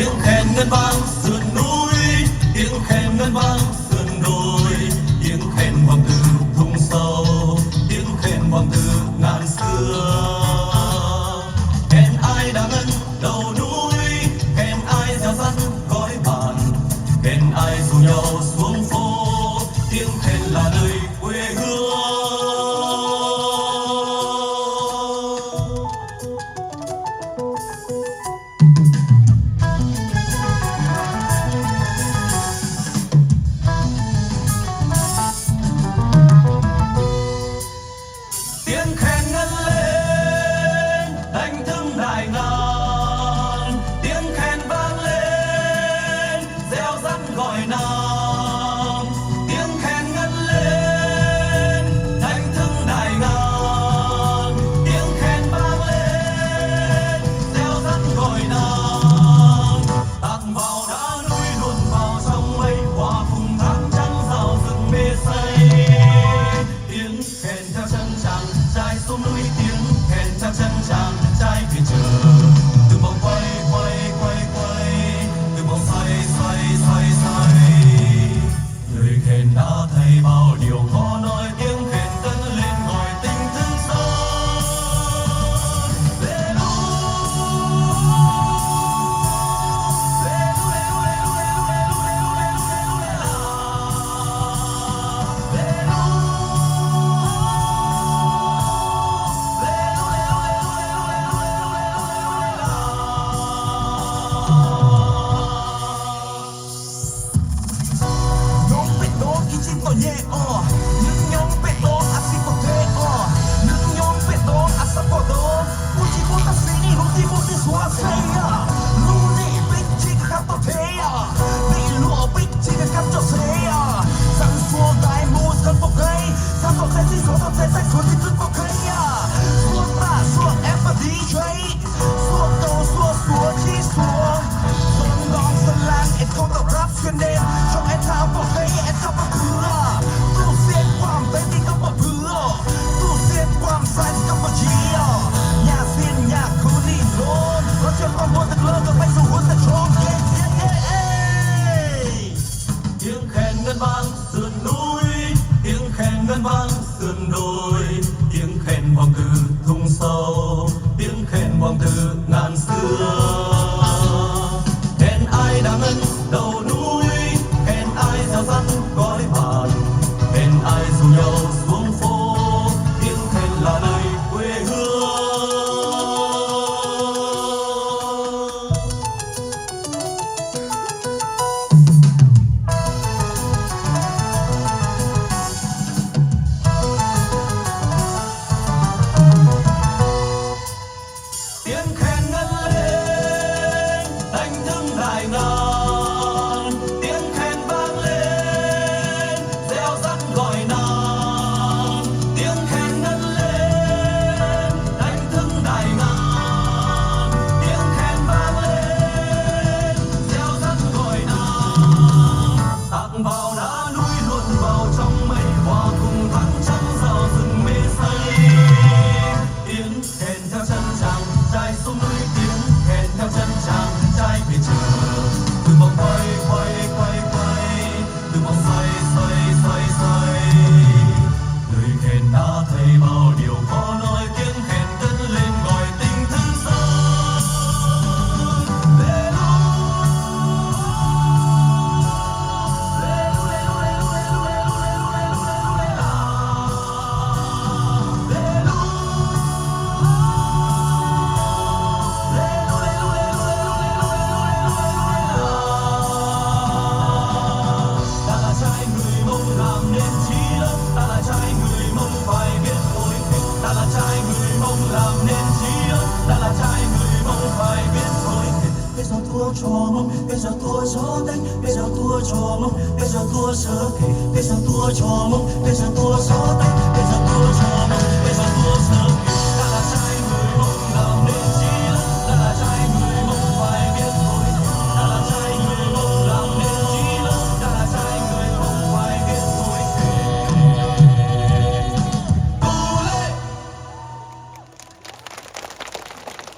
tiếng khen ngân vang sườn núi, tiếng khen ngân vang sườn đồi, tiếng khen vang từ vùng sâu, tiếng khen vang từ ngàn xưa. Khen ai đã ngân đầu núi, khen ai gieo rắc cõi bản, khen ai rủ nhau xuống phố, tiếng khen là nơi quê hương. Tiếng khen ngân lên đánh thức đại ngàn, tiếng khen vang lên reo rắt gọi nam. Tiếng khen ngân lên đánh thức đại ngàn, tiếng khen vang lên reo rắt gọi nam. Tạt vào đá núi luồn vào trong mây, hòa cùng tháng trắng rào rừng mê say. Tiếng khen theo chân chàng trai xuống núi, tiếng khen theo chân chàng trai về chờ. Từ vòng quay quay quay quay, từ vòng xoay xoay xoay xoay. Lời khen đã thay bao điều khó nói, tiếng khen cất lên gọi tình thương son. Lê lu, lê lu, lê lu, lê lu, lê lu, lê lu, lê lu, lê lu, lê lu, lê la. Lê lu. Những nhóm biết đó à xin một thế những nhóm biết đó à sắp bỏ đó một chỉ có ta sĩ đi lúc đi một đi xóa xây lu đi bích chỉ cả khắp tao thế bị lụa bích chỉ cả khắp cho thế rằng xua đại mùa cần bọc cây sao bọc cây xin số tao thế sách xuống thì cứ bọc cây xua ta xua em và DJ xua đầu xua chi xua xuân đón xuân lan em không tập rap xuyên đêm trong em thao bọc cây em thao bọc cửaความเป็นที่เขาบอกเพื่อตู้เสียนความใส่ที่เขาบอกเชียอยากเสียนอยากคูนี่โดนเราเชื่อความบนตะเลิกก็ไปสู่หัวตะชงเย้เย้เย้เอ้tiếng khen ngân vang sườn núi, tiếng khen ngân vang sườn đồi, tiếng khen vang từ thung sâu, tiếng khen vang từ ngàn xưa. Khen ai đã ngân đầu núi, khen ai gieo rắc cõi bản, khen ai rủ nhau xuống phố, tiếng khen là nơi quê hương. Tiếng khen ngân lên đánh thức đại ngàn, tiếng khen vang lên reo rắt gọi nam. Tiếng khen ngân lên đánh thức đại ngàn, tiếng khen vang lên reo rắt gọi nam. Tạt vào đá núi luồn vào trong mây, hòa cùng tháng trắng rào rừng mê say. Tiếng khen theo chân chàng trai xuống núi, tiếng khen theo chân chàng trai về chờ. Từ vòng quay quay quay quay, từ vòng xoay xoay xoay xoay. Lời khen đã thay bao điều khó nói, tiếng khen cất lên gọi tình thương son. Lê lu, lê lu, lê lu, lê lu, lê lu, lê lu, lê lu, lê lu, lê lu, lê la. Lê lu. Ta là trai người Mông làm nên chí lớn, ta là trai người Mông phải biết phối khích. Ta là trai người Mông làm nên chí lớn, ta là trai người Mông phải biết phối khích. Bây giờ thua cho Mông, bây giờ thua cho đánh, bây giờ thua cho Mông, bây giờ thua sở kể, bây giờ thua cho Mông, bây giờ thua cho đánh.